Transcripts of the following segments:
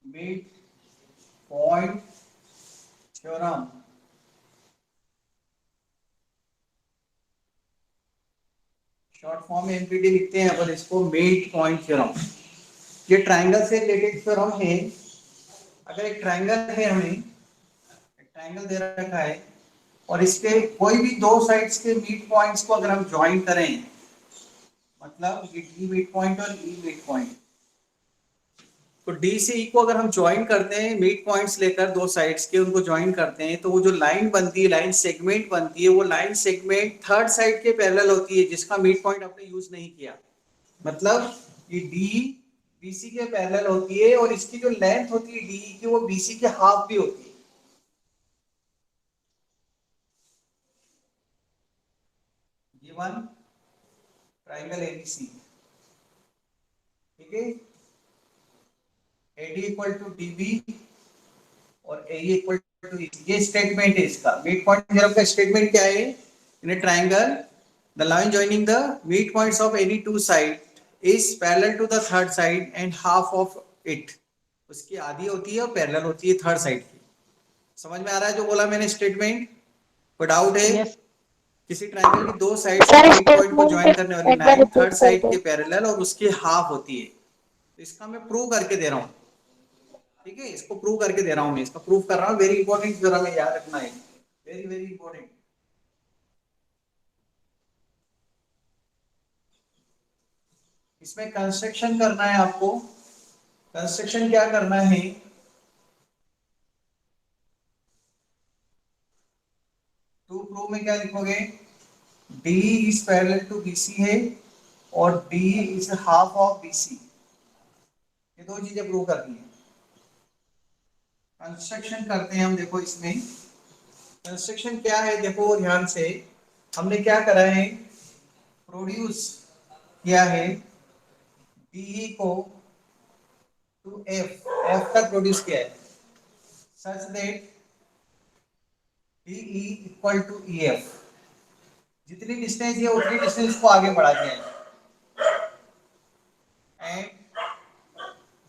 Mid point theorem. Short form में empty लिखते हैं अपन इसको, मिड पॉइंट थ्योरम। ये ट्रायंगल से रिलेटेड थ्योरम है। अगर एक ट्रायंगल है, हमें एक ट्रायंगल दे रखा है और इसके कोई भी दो साइड्स के मिड पॉइंट्स को अगर हम ज्वाइन करें, मतलब ये डी मिड पॉइंट और ई मिड पॉइंट, तो डी से ई को अगर हम ज्वाइन करते हैं, मिड पॉइंट्स लेकर दो साइड्स के उनको ज्वाइन करते हैं, तो वो जो लाइन बनती है, लाइन सेगमेंट बनती है, वो लाइन सेगमेंट थर्ड साइड के पैरेलल होती है जिसका मिड पॉइंट आपने यूज नहीं किया। मतलब ये डी बीसी के पैरेलल होती है और इसकी जो लेंथ होती है डी की, वो बीसी के हाफ भी होती है। गिवन ट्राइंगल एबीसी, ठीक है, एडी इक्वल टू डीबी और ए इक्वल टू, ये स्टेटमेंट है इसका। मिड पॉइंट थ्योरम का स्टेटमेंट क्या है? In a triangle the line joining the midpoints of any two side is parallel to the third side and half of it. उसकी आधी होती है और पैरेलल होती है थर्ड साइड की। समझ में आ रहा है जो बोला मैंने स्टेटमेंट? कोई डाउट है? यस किसी ट्रायंगल की दो साइड्स के सर मिड पॉइंट को ज्वाइन स्टेटमेंट करने वाली एक बार लाइन रिपीट थर्ड कर साइड दो। के पैरेलल और उसकी हाफ होती है। तो इसका मैं प्रूव करके दे रहा हूँ, ठीक है, इसको प्रूव करके दे रहा हूँ, मैं इसका प्रूव कर रहा हूँ। वेरी इंपॉर्टेंट जरा में याद रखना है, वेरी वेरी इंपॉर्टेंट। इसमें कंस्ट्रक्शन करना है आपको। कंस्ट्रक्शन क्या करना है? टू प्रूव में क्या लिखोगे? D is parallel to BC है और D is half of BC. ये दो चीजें प्रूव करनी है। कंस्ट्रक्शन करते हैं हम। देखो इसमें कंस्ट्रक्शन क्या है, देखो ध्यान से। हमने क्या करा है? प्रोड्यूस किया है डीई को टू एफ, एफ तक प्रोड्यूस किया है, such that DE equal to E F. जितनी डिस्टेंस है उतनी डिस्टेंस को आगे बढ़ा दिया है। एंड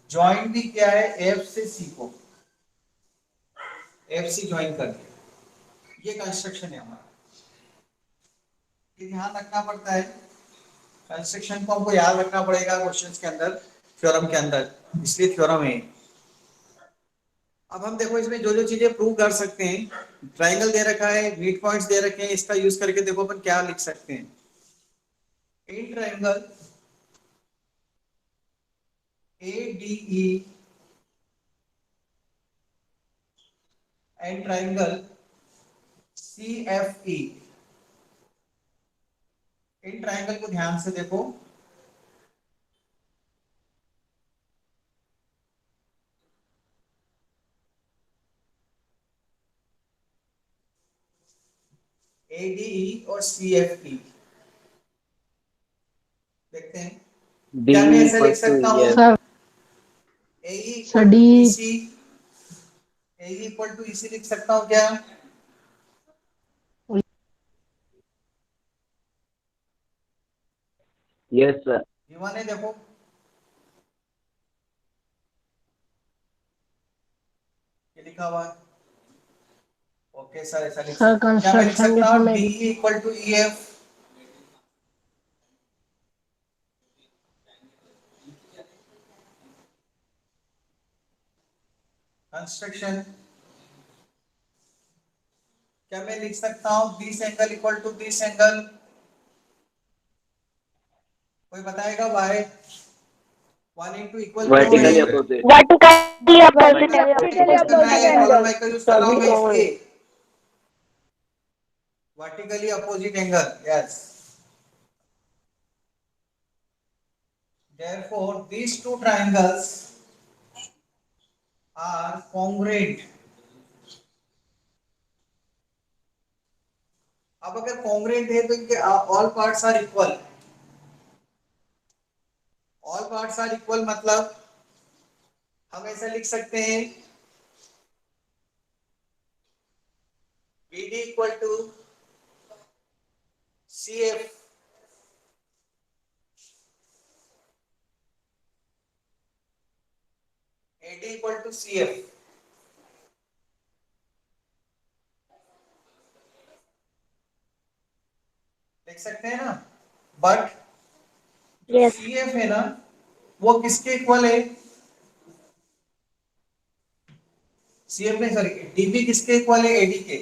ज्वाइन भी किया है एफ से सी को, एफ सी ज्वाइन कर दिया। ये कंस्ट्रक्शन है हमारा। ये ध्यान रखना पड़ता है, कंस्ट्रक्शन को हमको याद रखना पड़ेगा क्वेश्चंस के अंदर, थ्योरम के अंदर, इसलिए थ्योरम है। अब हम देखो इसमें जो जो चीजें प्रूव कर सकते हैं, ट्रायंगल दे रखा है, मिड पॉइंट्स दे रखे हैं, इसका यूज करके देखो अपन क्या लिख सकते हैं। In triangle ADE and triangle CFE, in triangle को ध्यान से देखो। ADE और CFE देखते हैं। डी क्या मैं ऐसा इक्वल लिख टू सकता ई हूँ? F. Sir AE sir equal D to EC, AE equal to EC लिख सकता हूँ क्या? Yes sir. जीवन है, देखो ये लिखा हुआ है। ओके सर, ऐसा लिख सर सकता हूँ क्या? मैं लिख कंस्ट्रक्शन के सकता हूँ समय DE equal to EF। Construction क्या मैं लिख सकता हूँ this angle equal to this angle? कोई बताएगा? वाई 1 इंटू इक्वल क्यों है? Vertically opposite. Vertically opposite vertically angle. Use करना है, कॉलम माइक का यूज कर रहा हूँ मैं इसलिए। Vertically vertically opposite angle, yes. Therefore, these two triangles are congruent. अब अगर congruent है तो इनके all parts are equal. All parts are equal मतलब हम ऐसा लिख सकते हैं BD equal to CF AD equal to CF, देख सकते हैं ना। बट जो Yes. CF है ना वो किसके इक्वल है? CF में सॉरी DB किसके इक्वल है? AD के।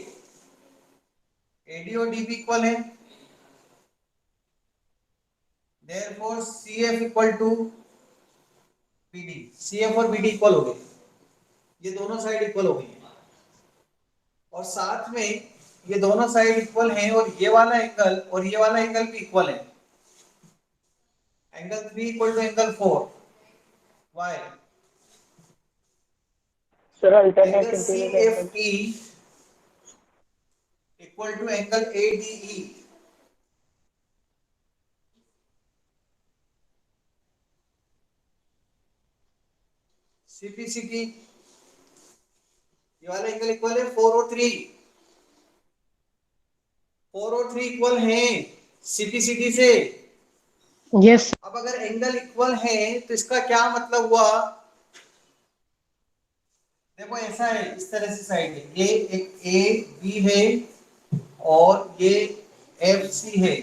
AD और DB इक्वल है, therefore CF equal to BD। CF और BD इक्वल हो गए, ये दोनों साइड इक्वल हो गई है। और साथ में ये दोनों साइड इक्वल हैं और ये वाला एंगल और ये वाला एंगल भी इक्वल है। Angle 3 equal to angle 4। Why? Sir alternate angle interior angle CFE equal to angle ADE। CPCT ये वाला एंगल इक्वल है 403। 403 इक्वल है CPCT से। यस अब अगर एंगल इक्वल है तो इसका क्या मतलब हुआ? देखो ऐसा है, इस तरह से साइड है, ये एक AB है और ये FC है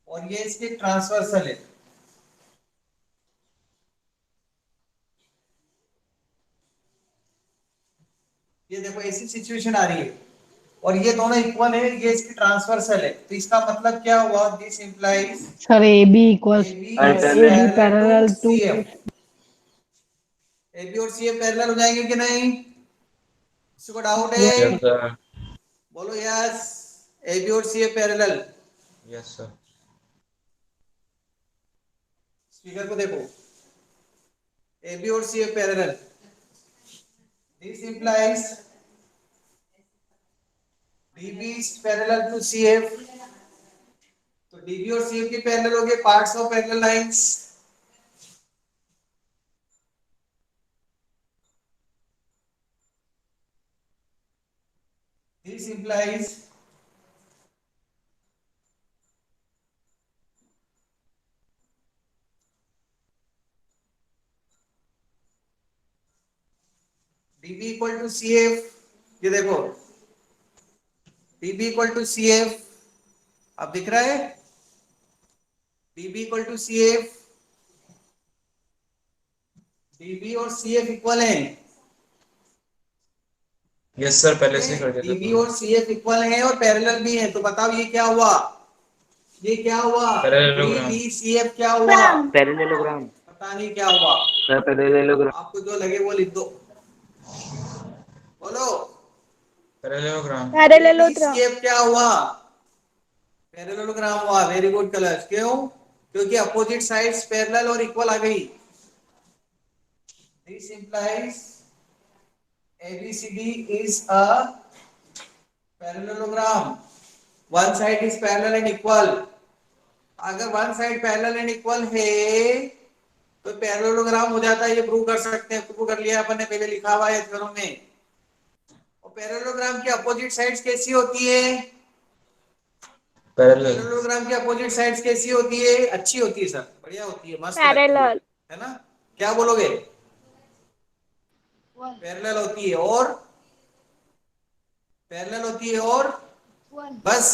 और ये इसके ट्रांसवर्सल है। ये देखो ऐसी सिचुएशन आ रही है और ये दोनों इक्वल है, ये इसकी ट्रांसवर्सल है, तो इसका मतलब क्या हुआ? This implies sir AB equals AB is AB parallel to parallel to CF। AB और CF पैरेलल हो जाएंगे कि नहीं? किसी को डाउट है? Yes, sir. बोलो यस। AB और CF parallel. Yes, sir. Speaker को देखो, AB और CF parallel, this implies DB is parallel to CF। तो DB और CF के पैरेलल हो गए parts of parallel lines. This implies DB equal to CF। ये देखो DB इक्वल टू CF, अब दिख रहा है? DB equal to CF, DB और CF इक्वल हैं। Yes, sir. पहले से ही कर दिया DB था। और CF इक्वल हैं और पैरेलल भी हैं, तो बताओ ये क्या हुआ? ये क्या हुआ? पैरेललोग्राम। DBCF क्या हुआ? पैरेललोग्राम पता नहीं क्या हुआ, सर पैरेललोग्राम आपको जो लगे वो लिख दो। बोलो पैरेललोग्राम। Parallelogram. DBCF क्या हुआ? पैरेललोग्राम हुआ। Very good colours. क्यों? क्योंकि अपोजिट साइड्स पैरेलल और इक्वल आ गई। This implies ABCD is a parallelogram. One side is parallel and equal. अगर one side parallel and equal है तो पैरेललोग्राम हो जाता है। ये प्रूव कर सकते हैं, प्रूव कर लिया अपन ने, पहले लिखा हुआ है थ्योरम में। और पैरेललोग्राम की अपोजिट साइड्स कैसी होती है? पैरेलल। पैरेललोग्राम की अपोजिट साइड्स कैसी होती है? अच्छी होती है सर, बढ़िया होती है, मस्त लगती Parallel. है ना? क्या बोलोगे? पैरेलल होती है और पैरेलल होती है और बस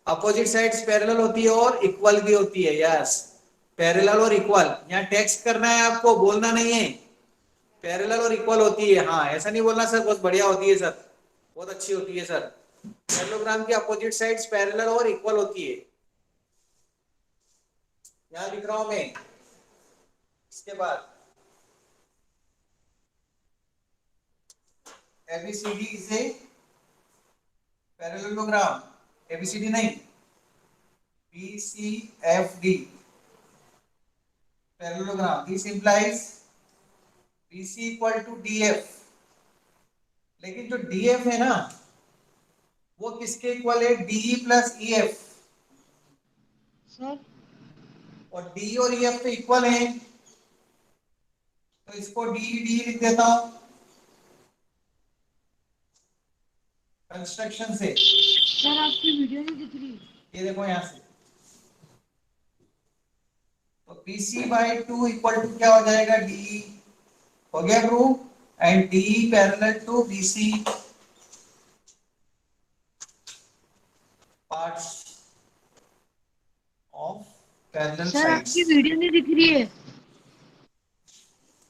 अपोजिट साइड्स पैरेलल होती है और इक्वल भी होती है। यस, पैरेलल और इक्वल। यहाँ टेक्स्ट करना है आपको, बोलना नहीं है। पैरेलल और इक्वल होती है, हाँ ऐसा नहीं बोलना सर बहुत बढ़िया होती है सर, बहुत अच्छी होती है सर। पैरेललोग्राम की अपोजिट साइड्स पैरेलल और इक्वल होती है, यहाँ लिख रहा हूं मैं। इसके बाद ABCD is a parallelogram. ABCD नहीं, BCFD parallelogram. This implies BC equal to DF। लेकिन जो DF है ना वो किसके इक्वल है? DE plus EF। और DE और EF तो इक्वल है, तो इसको DE लिख देता हूं कंस्ट्रक्शन से। सर आपकी वीडियो नहीं दिख रही। ये देखो यहां से, तो BC बाई 2 इक्वल टू क्या हो जाएगा, DE। हो गया proof. And DE parallel to BC parts of parallel sir sides. आपकी वीडियो नहीं दिख रही है।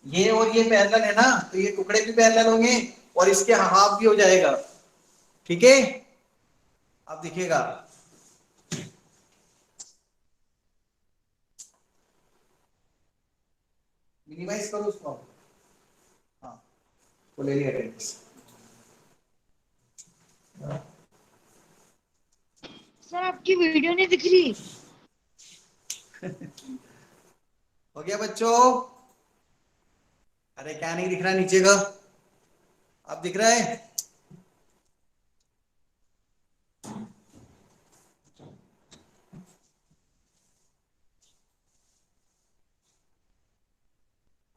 ये और ये पैरेलल है ना, तो ये टुकड़े भी पैरेलल होंगे और इसके हाफ भी हो जाएगा। ठीक है, अब दिखेगा। मिनिमाइज करो उसको। हाँ, वो ले लिया टेक्स। सर आपकी वीडियो नहीं दिख रही। हो गया बच्चों? अरे क्या नहीं दिख रहा नीचे का? अब दिख रहा है?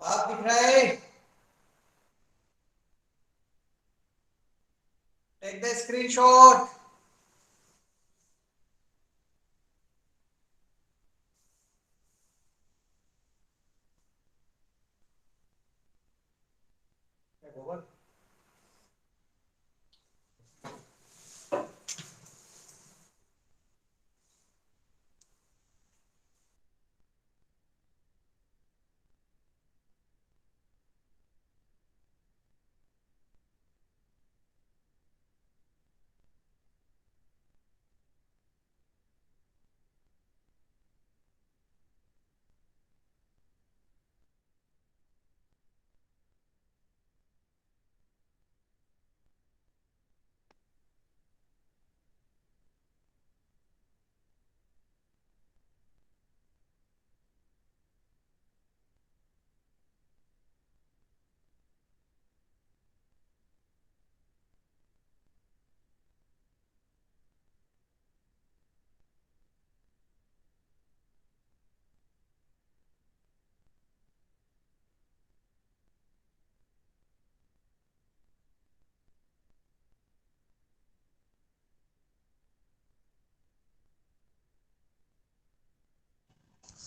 आप दिख रहा है? Take the screenshot.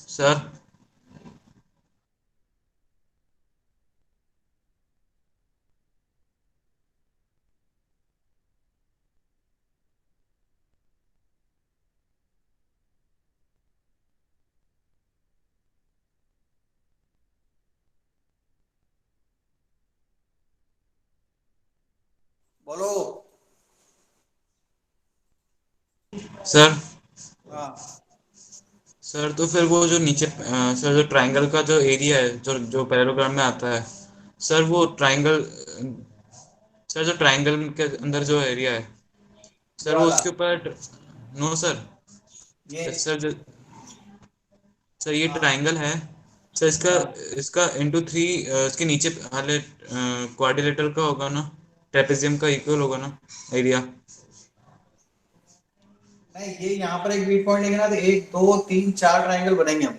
सर बोलो। सर हाँ, सर तो फिर वो जो नीचे सर जो ट्रायंगल का जो एरिया है जो जो पैरेललोग्राम में आता है, सर वो ट्रायंगल, सर जो ट्रायंगल के अंदर जो एरिया है, ये सर वो वाला, उसके ऊपर, नो सर, ये। सर ये हाँ ट्रायंगल है। सर इसका हाँ। इसका इंटू थ्री, इसके नीचे वाले क्वाड्रिलेटरल का होगा ना, ट्रेपेजियम का इक्वल होगा ना एरिया। नहीं, ये यहाँ पर एक मिड पॉइंट लेंगे ना, तो 1 2 3 4 ट्राइंगल बनेंगे हम,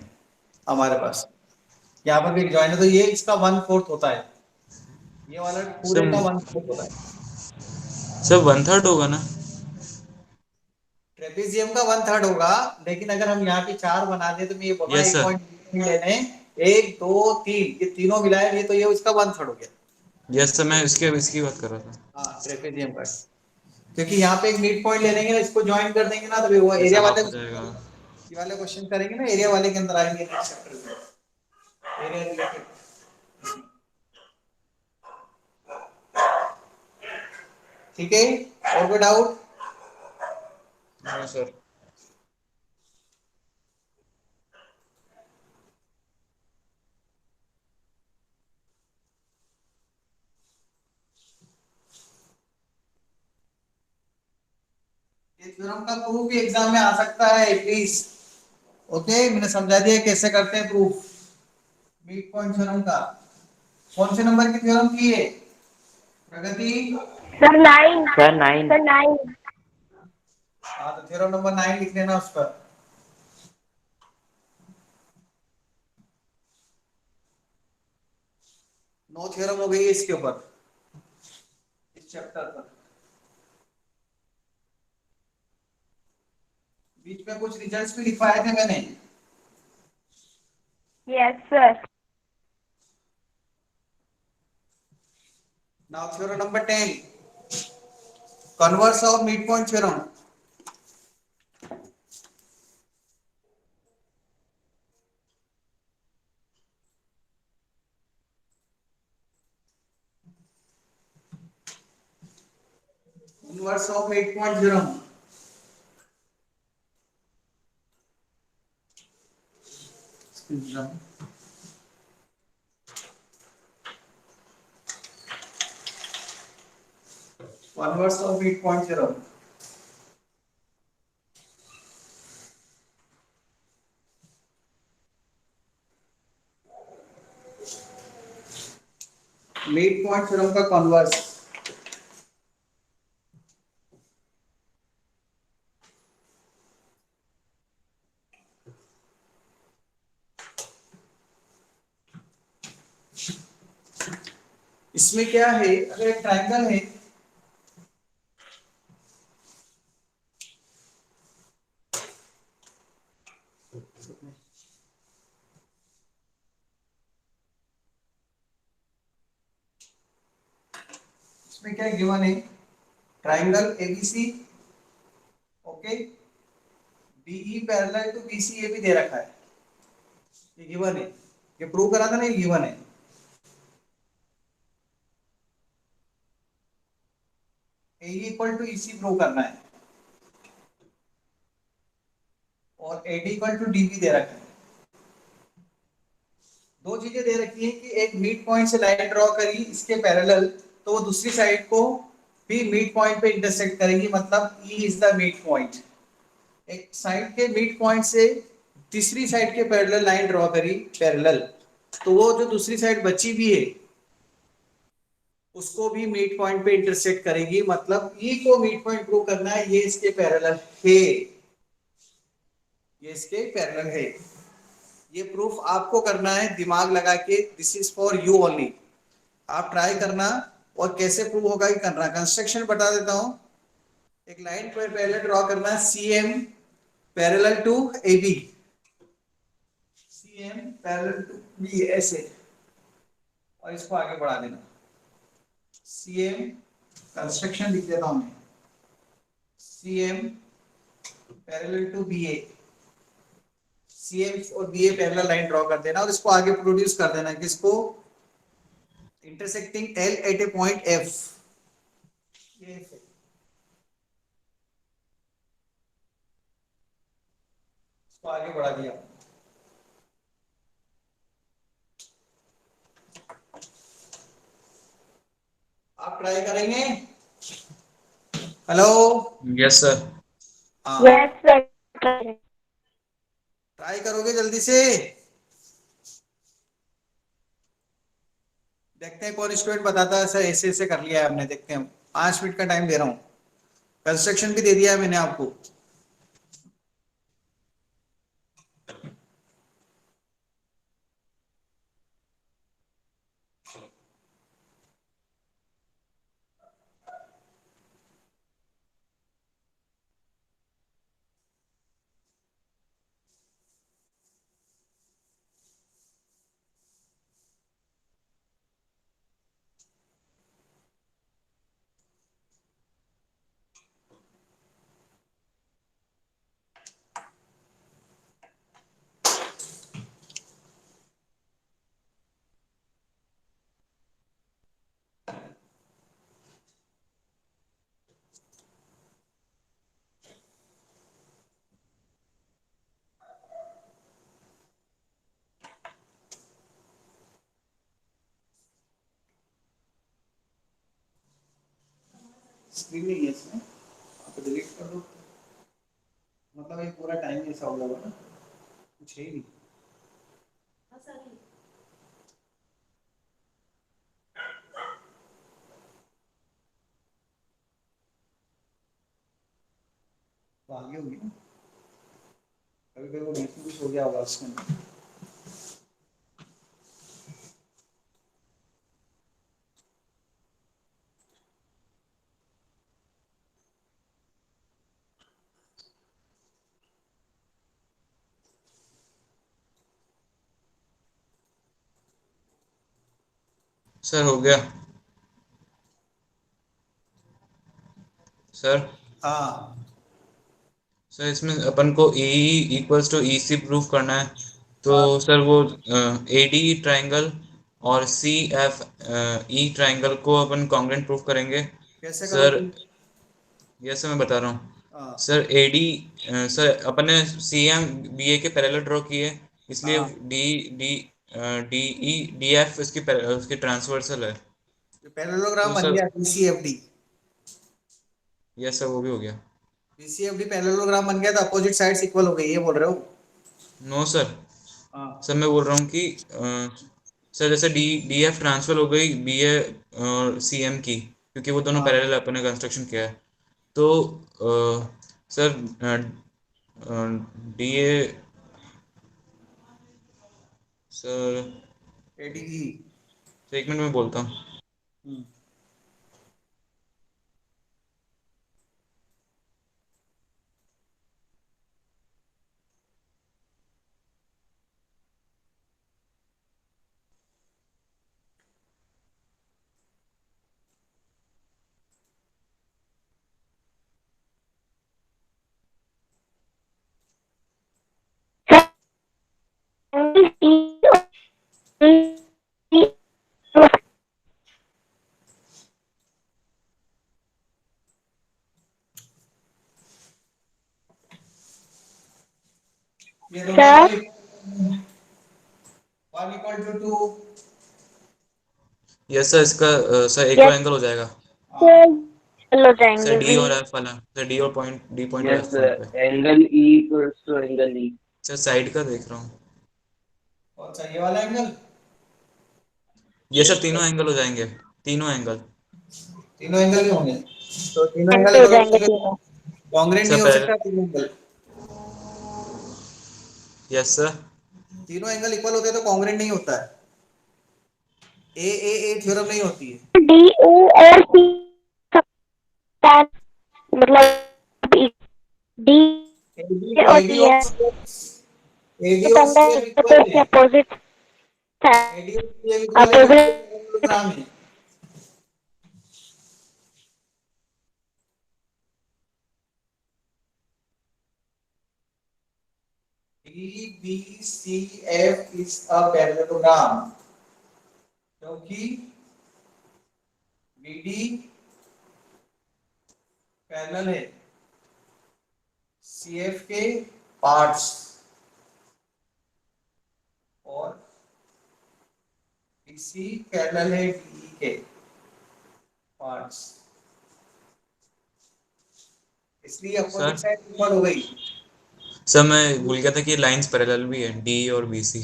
हमारे पास। यहाँ पर भी एक जॉइन है, तो ये इसका 1/4 होता है। ये वाला पूरे सर का 1/4 होता है। सर 1/3 होगा ना। ट्रेपेजियम का 1/3 होगा। लेकिन अगर हम यहाँ के 4 बना दें, तो मैं ये बोल रहा हूँ यस एक सर। पॉइंट लेने। 1 2 3, ये तीनों मिलाए, ये तो ये इसका 1/3 हो गया। यस सर, मैं इसके इसकी बात कर रहा था। हाँ, ट्रेपेजियम का। क्योंकि यहाँ पे एक मिड पॉइंट ले लेंगे ना, इसको ज्वाइन कर देंगे ना, तो फिर वो यस एरिया सर, वाले, हाफ हो जाएगा। ये वाले क्वेश्चन करेंगे ना, एरिया वाले के अंदर आएंगे नेक्स्ट चैप्टर में, एरिया रिलेटेड। ठीक है, और कोई डाउट? No sir. ये थ्योरम का प्रूफ भी एग्जाम में आ सकता है एटलीस्ट। ओके, मैंने समझा दिया कैसे करते हैं प्रूफ मिड पॉइंट थ्योरम का। कौन से नंबर की थ्योरम की है प्रगति? सर 9। सर 9। सर 9। हाँ, तो थ्योरम नंबर 9 लिख लेना उस पर। 9 थ्योरम हो गई है इसके ऊपर, इस चैप्टर पर। बीच में कुछ रिजल्ट्स भी लिखवाए थे मैंने। Yes, sir. Now theorem number 10. Converse of midpoint theorem. Converse of midpoint theorem. Converse of midpoint theorem. midpoint theorem का कॉन्वर्स इसमें क्या है, अगर एक ट्रायंगल है इसमें क्या गिवन है, triangle ABC, okay, BE parallel to BC, ये भी दे रखा है, ये गिवन है, ये प्रूव करा था ना, ये गिवन है। ए इक्वल टू ईसी प्रूव करना है और एडी इक्वल टू डीबी दे रखा है। दो चीजें दे रखी है कि एक मिड पॉइंट से लाइन ड्रॉ करी इसके पैरेलल, तो वो दूसरी साइड को भी मिड पॉइंट पे इंटरसेक्ट करेगी, मतलब E is the mid point. एक साइड के मिड पॉइंट से तीसरी साइड के पैरेलल लाइन ड्रॉ करी पैरेलल, तो वो जो दूसरी साइड बची भी है उसको भी मिड पॉइंट पे इंटरसेक्ट करेगी, मतलब ई को मिड पॉइंट प्रूव करना है, ये इसके पैरेलल है, ये इसके पैरेलल है। ये प्रूफ आपको करना है दिमाग लगा के, this is for you only. आप ट्राई करना और कैसे प्रूव होगा ये करना। कंस्ट्रक्शन बता देता हूं, एक लाइन पर पैरेलल ड्रॉ करना है, C M parallel to A B, C M parallel to B, ऐसे, और इसको आगे बढ़ा देना। सी एम कंस्ट्रक्शन लिख देता हूं मैं, C M parallel to B A, C M और B A parallel line draw कर देना और इसको आगे प्रोड्यूस कर देना, किसको, intersecting L at A point F, ये इसको आगे बढ़ा दिया। आप ट्राई करेंगे? Hello, yes sir. हाँ, Yes, sir. ट्राई करोगे जल्दी से? देखते हैं कौन स्टूडेंट बताता है सर ऐसे ऐसे कर लिया है हमने, देखते हैं। 5 मिनट का टाइम दे रहा हूँ, कंस्ट्रक्शन भी दे दिया है मैंने आपको। स्क्रीन नहीं है इसमें, आप डिलीट कर दो, मतलब एक पूरा टाइम ऐसा हो जाएगा ना, कुछ है ही नहीं। तो आगे होगी ना, कभी कभी वो बीच में कुछ हो गया होगा उसके अंदर। सर हो गया सर। हाँ सर इसमें अपन को A equals to E C proof करना है, तो हाँ, सर वो ए डी ट्राइंगल और सी एफ ई ट्राइंगल को अपन कॉन्ग्रुएंट प्रूफ करेंगे। कैसे सर करोगे? ये सर मैं बता रहा हूँ। हाँ सर ए डी, सर अपन ने सी एम बी ए के पैरेलल ड्रॉ किए, इसलिए हाँ, D D D E D F उसकी ट्रांसवर्सल है। पैरेललोग्राम तो बन सर गया बीसीएफडी। यस सर वो भी हो गया। बीसीएफडी पैरेललोग्राम बन गया तो अपोजिट साइड्स इक्वल हो गई, ये बोल रहे हो? नो सर, हाँ सर मैं बोल रहा हूँ कि सर जैसे डी डी एफ ट्रांसफर हो गई बी ए और सी एम की, क्योंकि वो दोनों हाँ, पैरेलल अपन ने कंस्ट्रक्शन किया है। तो sir D A sir, ADE. Sir एक मिनट में बोलता हूँ। ये दोनों सर एंगल 1 = 2। यस सर, इसका सर एक और यस एंगल हो जाएगा। सर, हो सर जाएंगे डी भी। और एफ वाला, सर डी और पॉइंट, डी पॉइंट और यस एफ पॉइंट पे। Sir, angle E equals to angle E. Sir side का देख रहा हूँ। कौन सा, ये वाला एंगल? ये सब तीनों एंगल हो जाएंगे, तीनों एंगल। तीनों एंगल ही होंगे। तो तीनों एंगल हो जाएंगे एंगल तीनों। कॉन्ग्रुएंट सर नहीं हो पहले, सकता तीनों एंगल। Yes sir. तीनों एंगल इक्वल होते हैं तो कॉन्ग्रुएंट नहीं होता है। ए थ्योरम नहीं होती है। डी ओ और सी सकता है, मतलब डी एडी और एडी सी और है एडी तो और एंगल सीएफ इक्वल तो है। इसके अपोजिट है। एडी और सीएफ इक्वल है क्योंकि अपोजिट पैरेललोग्राम है। BCF is a parallelogram क्योंकि BD पैरेलल है CF के पार्ट्स और BC पैरेलल है DE के पार्ट्स, इसलिए अपोजिट सर साइड इक्वल हो गई। सर मैं भूल गया था कि लाइंस पैरेलल भी है, डी और बी सी।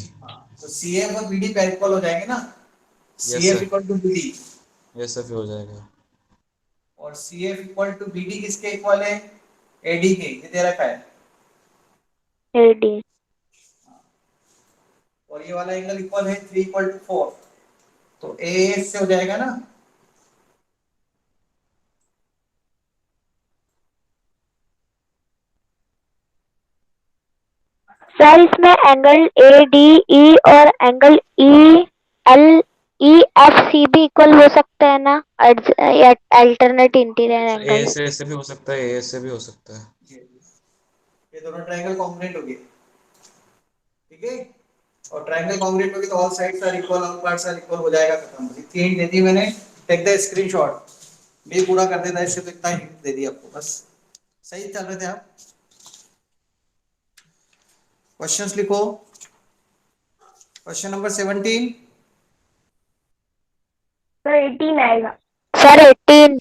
तो CF और BD पैरेलल हो जाएंगे ना। Yes CF sir, equal to BD yes sir फिर हो जाएगा। और CF इक्वल टू BD किसके इक्वल है? AD के, ये दे रखा है। एडी। और ये वाला एंगल इक्वल है 3 = 4, तो ए से हो जाएगा ना। सर इसमें एंगल ए डी ई और angle E L E F C भी इक्वल हो सकते हैं ना, alternate interior sir A angle. से भी हो सकता है, ए से भी हो सकता है। ये दोनों ट्रायंगल कॉन्ग्रुएंट हो गए, ठीक है। और ट्रायंगल कॉन्ग्रुएंट हो गए तो all sides are equal, all parts are equal हो जाएगा, खत्म। इतनी हिंट दे दी मैंने, टेक द स्क्रीनशॉट। मैं पूरा कर देता इससे, तो इतना हिंट दे दी आपको बस। सही चल रहे थे आप। क्वेश्चंस लिखो। Question number 17। सर 18 आएगा। सर 18।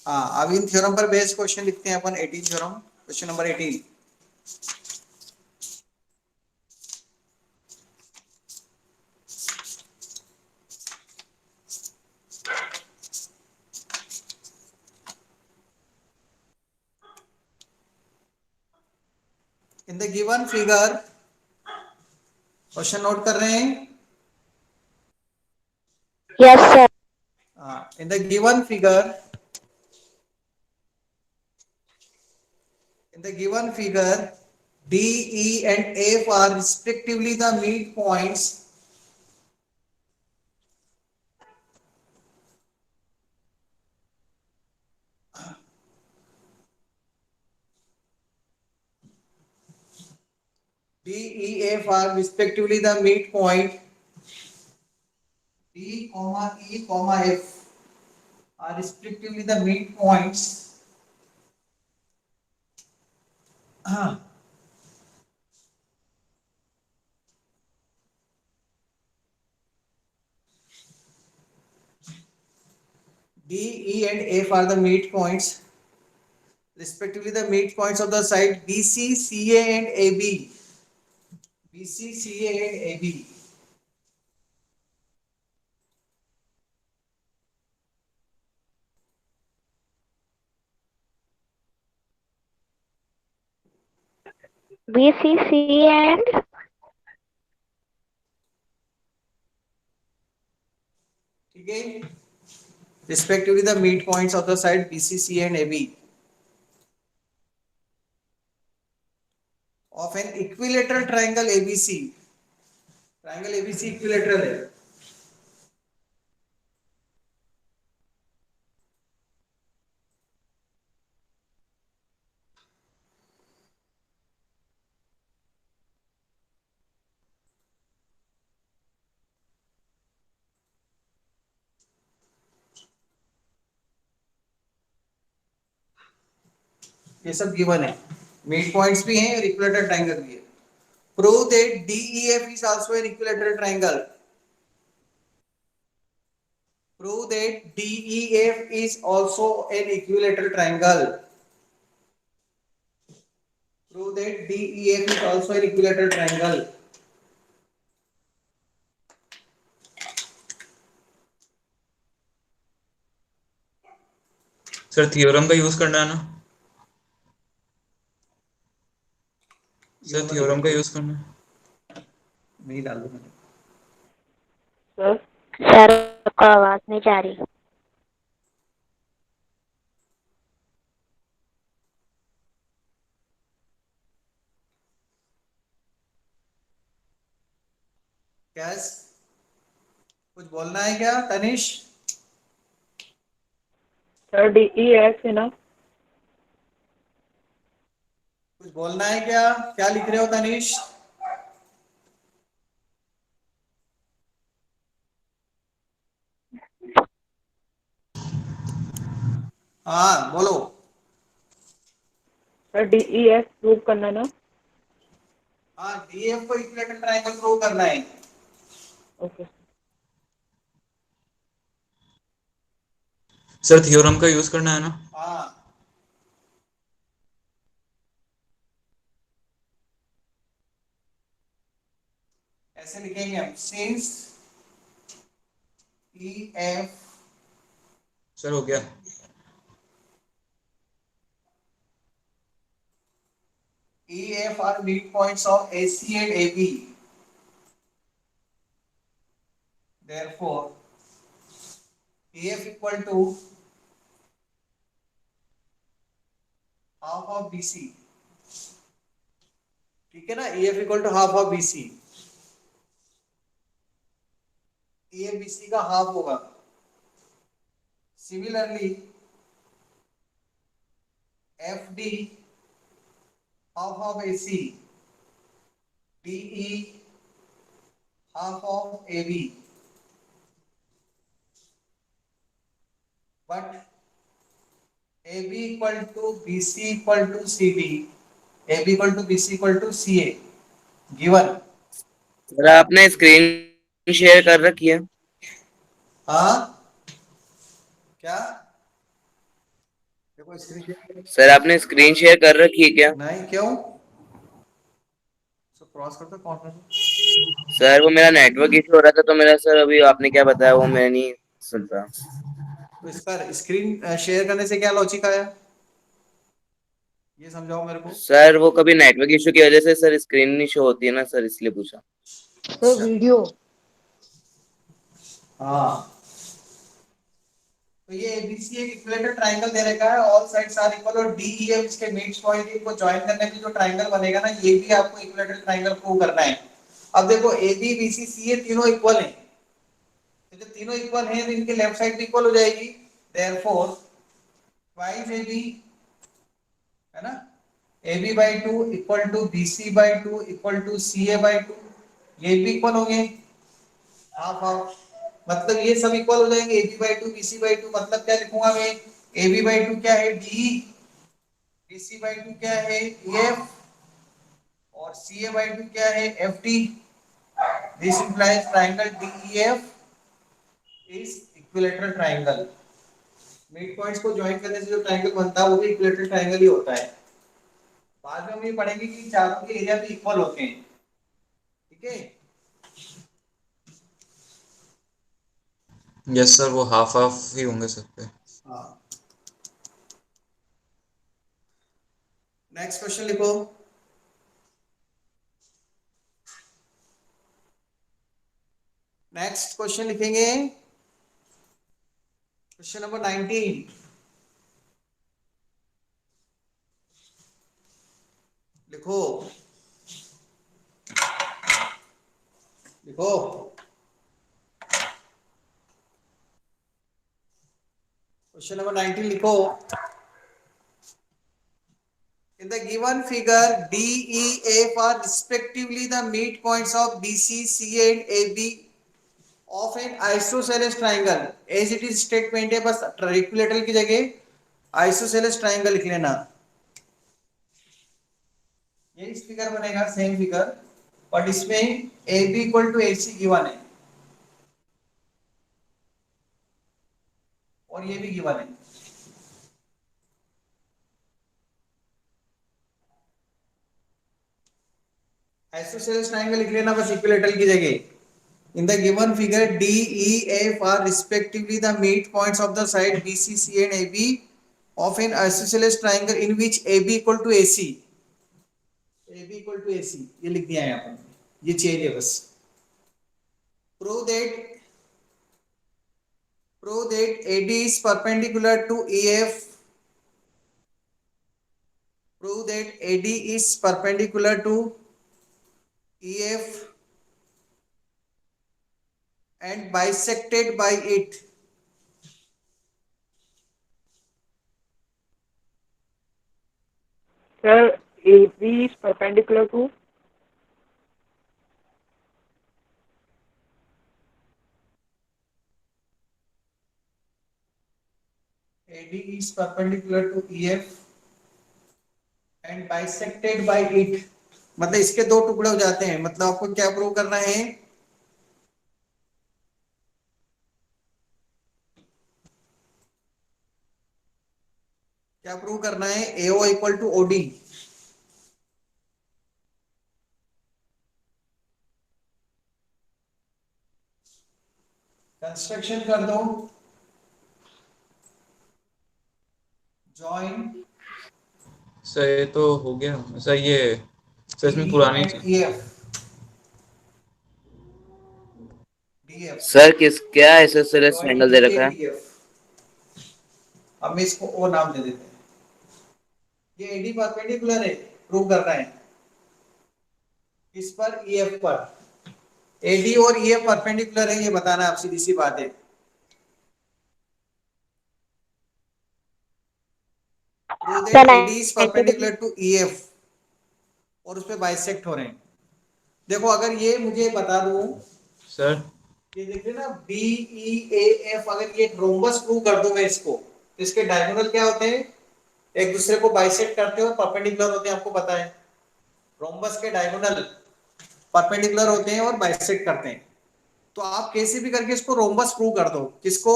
हाँ, अब इन थ्योरम पर बेस्ड क्वेश्चन लिखते हैं अपन। 18 theorem, question number 18। In the given figure, question note कर रहे हैं? Yes sir. In the given figure, D, E, and F are respectively the midpoints D, E, F are respectively the midpoint. D, E, F are respectively the midpoints. D, E, and F are the midpoints, respectively the midpoints of the side BC, CA, and AB. BC, CA, and AB. BCC and ठीक है, respectively the midpoints of the side BC, CA, and AB of an equilateral triangle ABC. Triangle ABC equilateral है. ये सब given है, mid points भी हैं और equilateral triangle भी है. Prove that DEF is also an equilateral triangle. Prove that DEF is also an equilateral triangle. Prove that DEF is also an equilateral triangle. Sir theorem का use करना है ना? Sir theorem का use करना है. नहीं डाल दूं मैंने. सर सर आपका आवाज नहीं जा रही. कैस कुछ बोलना है क्या तनिष? सर DEF है ना? कुछ बोलना है क्या? क्या लिख रहे हो तनिष? हाँ बोलो. सर DEF प्रूव करना ना? हाँ DEF को इक्विलेटरल ट्रायंगल प्रूव करना है. ओके. सर थ्योरम का यूज करना है ना? हाँ ऐसे लिखेंगे हम, सिंस EF सर हो गया. EF are midpoints of AC and AB. Therefore, EF equal to half of BC. ठीक है ना? EF equal to half of BC. EF BC का हाफ होगा. Similarly, FD half of AC. DE half of AB. But AB equal to BC equal to CD. AB equal to BC equal to CA. Given. Sir आपने screen share कर रखी है? हाँ क्या? देखो screen. Sir आपने screen share कर रखी है क्या? नहीं क्यों? सो क्रॉस कर दो कॉर्नर. सर वो मेरा नेटवर्क इशू हो रहा था तो मेरा सर अभी आपने क्या बताया वो मैं नहीं सुन रहा. तो इसका स्क्रीन शेयर करने से क्या लॉजिक आया, ये समझाओ मेरे को. सर वो कभी नेटवर्क इशू की वजह से सर स्क्रीन नहीं शो होती है ना सर, इसलिए पूछा. तो वीडियो. हाँ तो ये ABC एक इक्विलेटरल ट्रायंगल दे रखा है, ऑल साइड्स आर इक्वल, और DEF इसके मिड पॉइंट को जॉइन करने पे जो ट्रायंगल बनेगा ना, ये भी आपको इक्विलेटरल ट्रायंगल प्रूव करना है. अब देखो AB BC CA तीनों इक्वल हैं, तो जब तीनों इक्वल हैं तो इनके लेफ्ट साइड भी इक्वल हो जाएगी. देयरफॉर ट्वाइस AB है ना, A B by two equal to B C by two equal to C A by two, ये भी इक्वल होंगे हाफ हाफ, मतलब ये सब इक्वल हो जाएंगे। A B by two B C by two, मतलब क्या लिखूंगा मैं, ए बी बाई टू क्या है D, B C by two क्या है एफ, और सी ए बाई टू क्या है F T. This implies triangle D E F is equilateral triangle. Mid points को ज्वाइन करने से जो ट्राइंगल बनता है वो भी इक्विलेटरल ट्राइंगल ही होता है। बाद में हम ये पढ़ेंगे कि चारों के एरिया भी इक्वल होते हैं, ठीक है। यस सर, वो हाफ हाफ ही होंगे सब पे। हाँ, नेक्स्ट क्वेश्चन लिखो। नेक्स्ट क्वेश्चन लिखेंगे क्वेश्चन नंबर 19। लिखो लिखो क्वेश्चन नंबर 19 लिखो। In the given figure, D, E, F are respectively the midpoints of BC, CA and AB of an isosceles triangle. As it is statement है, बस equilateral की जगह isosceles triangle लिख लेना। ये इस फिगर बनेगा सेम फिगर, बट इसमें A B equal to A C given है और ये भी गिवन है। आइसोसेलेस ट्राइंगल लिख लेना बस इक्विलेटरल की जगह। In the given figure D E F are respectively the midpoints of the side B C C and A B of an isosceles triangle in which A B equal to A C. A B equal to A C ये लिख दिया है यहाँ पर, ये change है बस। Prove that AD is perpendicular to EF. Prove that AD is perpendicular to EF and bisected by it. Sir, AB is perpendicular to AD is perpendicular to EF and bisected by it, मतलब इसके दो टुकड़े हो जाते हैं। मतलब आपको क्या प्रूव करना है, क्या प्रूव करना है, AO equal to OD। Construction कर दो, जॉइन सर ये तो हो गया सर, ये सर इसमें पुरानी सर किस क्या आइसोसेलेस ट्रायंगल दे रखा है? अब मैं इसको ओ नाम दे देते हैं। ये एडी परपेंडिकुलर है, प्रूव करना है इस पर ईएफ पर। एडी और ईएफ परपेंडिकुलर है ये बताना है, आप सीधी सी बात है। Prove that AD is perpendicular to EF और उस पे बाइसेक्ट हो रहे हैं। देखो अगर ये मुझे बता दूं सर, ये देखिए ना बी ई ए एफ, अगर ये रोम्बस प्रूव कर दूं मैं इसको, तो इसके डायगोनल क्या होते हैं, एक दूसरे को बाइसेक्ट करते हैं और परपेंडिकुलर होते हैं, आपको पता है। रोम्बस के डायगोनल परपेंडिकुलर होते हैं और बाइसेक्ट करते हैं। तो आप कैसे भी करके इसको रोम्बस प्रूव कर दो। किसको,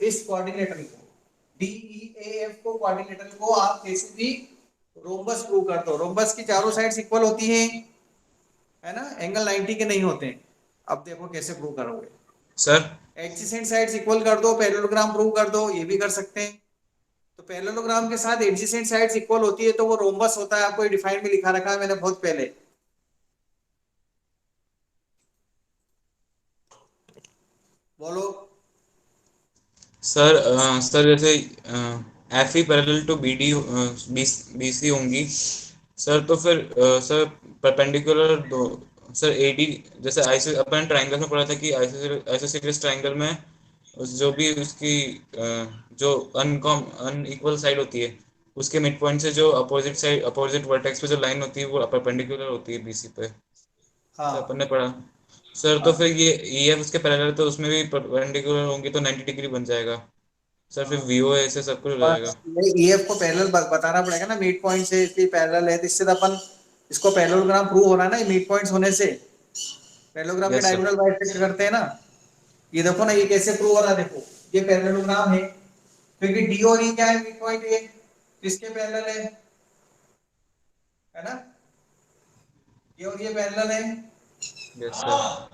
इस कोऑर्डिनेटर को, डी ई ए एफ को, कोऑर्डिनेटर को आप कैसे भी रोम्बस प्रूव कर दो। रोम्बस की चारों साइड्स इक्वल होती हैं, है ना, एंगल 90 के नहीं होते हैं। अब देखो कैसे प्रूव करोगे सर एडजेसेंट साइड्स इक्वल कर दो, पैरेललोग्राम प्रूव कर दो, ये भी कर सकते हैं। तो पैरेललोग्राम के साथ एडजेसेंट साइड्स इक्वल होती है तो वो रोम्बस होता है। आपको डिफाइन में लिखा रखा है मैंने बहुत पहले। बोलो सर, सर जैसे F E parallel to B D B C होंगी सर, तो फिर सर परपेंडिकुलर दो सर ए डी, जैसे अपन ट्राइंगल में पढ़ा था कि आइसोसेलेस ट्राइंगल में जो भी उसकी जो अनइक्वल साइड होती है उसके मिड पॉइंट से जो अपोजिट साइड अपोजिट वर्टेक्स पे जो लाइन होती है वो परपेंडिकुलर होती है बीसी पे। हाँ सर अपन ने पढ़ा। सर तो हाँ फिर ये ईएफ उसके पैरेलल तो उसमें भी परपेंडिकुलर होंगी तो 90 डिग्री बन जाएगा। सर फिर हाँ। वीओए से सब कुछ हो जाएगा। बस ईएफ को पैरेलल बताना पड़ेगा ना, मिड पॉइंट से इसलिए पैरेलल है, तो इससे तो अपन इसको पैरेललोग्राम प्रूव हो रहा है ना, मिड पॉइंट्स होने से पैरेललोग्राम के यस सर। डायगोनल बाइसेक्ट करते हैं ना। ये देखो ना, ये कैसे प्रूव हो रहा है, देखो ये पैरेललोग्राम है क्योंकि डी और ई क्या है, मिड पॉइंट ए, इसके पैरेलल है ना, ये और ये पैरेलल है यस सर।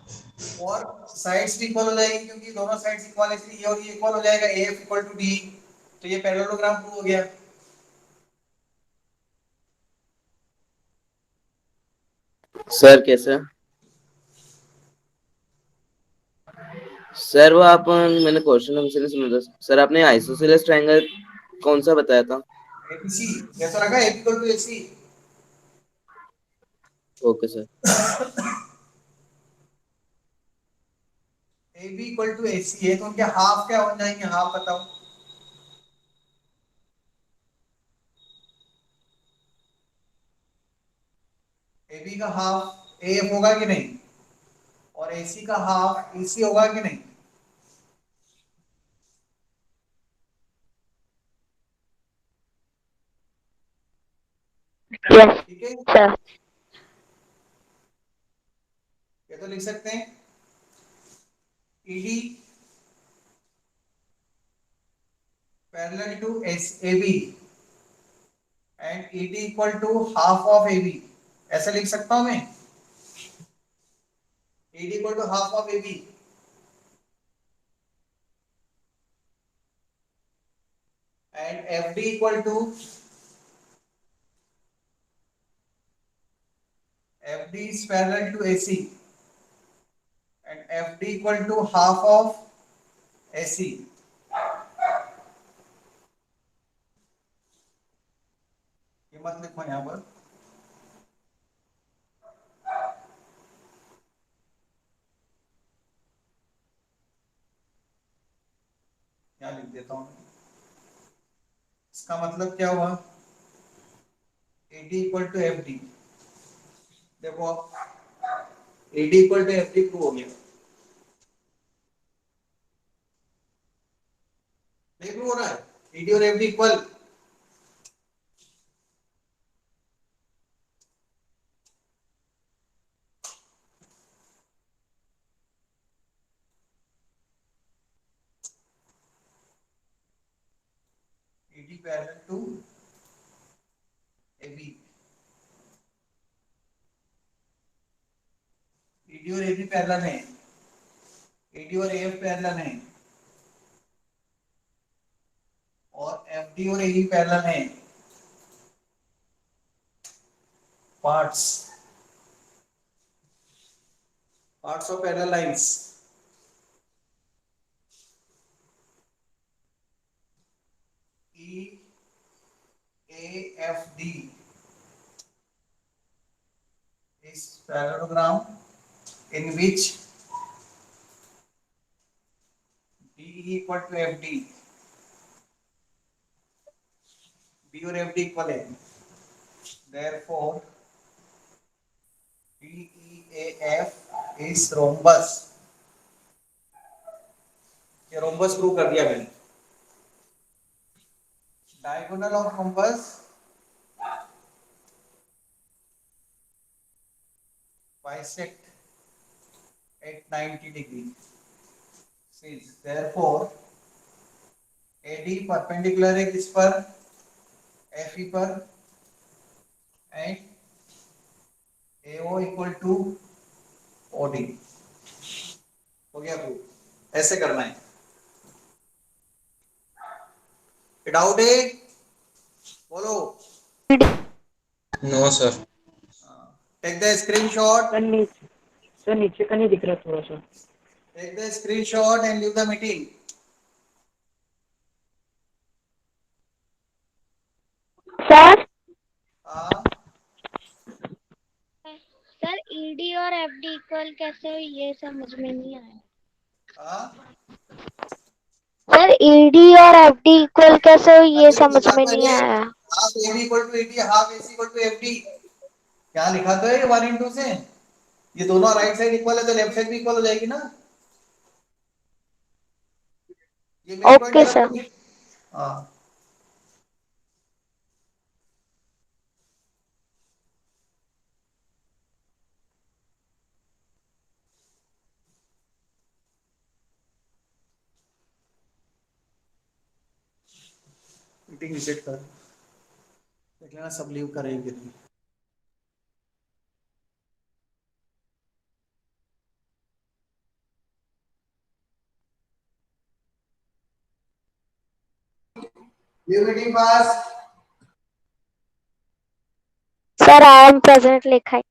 और साइड्स भी इक्वल हो जाएगी क्योंकि दोनों साइड्स इक्वल है, इसलिए ये और ये इक्वल हो जाएगा, एफ इक्वल टू डी, तो ये पैरेललोग्राम प्रूव हो गया। सर कैसे? सर वो आप मैंने क्वेश्चन हमसे नहीं सुना था सर, आपने आइसोसेलेस ट्रायंगल कौन सा बताया था? एबीसी जैसा लगा, F equal to AC. Okay sir. A B equal to A C है तो उनके हाफ क्या हो जाएंगे, हाफ बताओ। ए बी का हाफ ए एफ होगा कि नहीं, और ए सी का हाफ ए सी होगा कि नहीं। यस ठीक है, सर। ये तो लिख सकते हैं ED parallel to S A B and ED equal to half of A B, ऐसा लिख सकता हूं मैं, ED equal to half of A B and F D equal to F D is parallel to A C and F D equal to half of A C. ये मत लिखो यहां पर, यहाँ लिख देता हूं। इसका मतलब क्या हुआ, AD equal to F D, देखो AD equal to F D prove हो गया, नहीं प्रूव हो रहा है, AD और F D equal. AD parallel to AB, AD और AB पैरेलल है, AD और AF पैरेलल है, और FD और AE पैरेलल है। Parts parts of parallel lines, EAFD is parallelogram in which DE equal to FD, D और FD equal है, therefore DEAF is rhombus। ये rhombus प्रूव कर दिया मैंने। Diagonal of rhombus bisect at 90 degree, therefore AD perpendicular है किस पर, FE पर, and AO equal to OD। हो गया प्रूव, ऐसे करना है। डाउट है बोलो। No sir. Take the screenshot, sir नीचे का नहीं दिख रहा थोड़ा सा। Take the screenshot and leave the meeting. Sir sir ED और एफडी इक्वल कैसे हुई, ये समझ में नहीं आया। सर ईडी और एफडी इक्वल कैसे हुई, ये समझ में नहीं आया। Half A B equal to A D, half A C equal to F D. क्या लिखा तो है 1 into से, ये दोनों राइट साइड इक्वल है तो लेफ्ट साइड भी इक्वल हो जाएगी ना। ये मेन पॉइंट ओके है सर। ना। हाँ मीटिंग रिसेट कर, देख लेना सब लीव करेंगे नहीं। Leave meeting pass. Sir I am present लिखा है।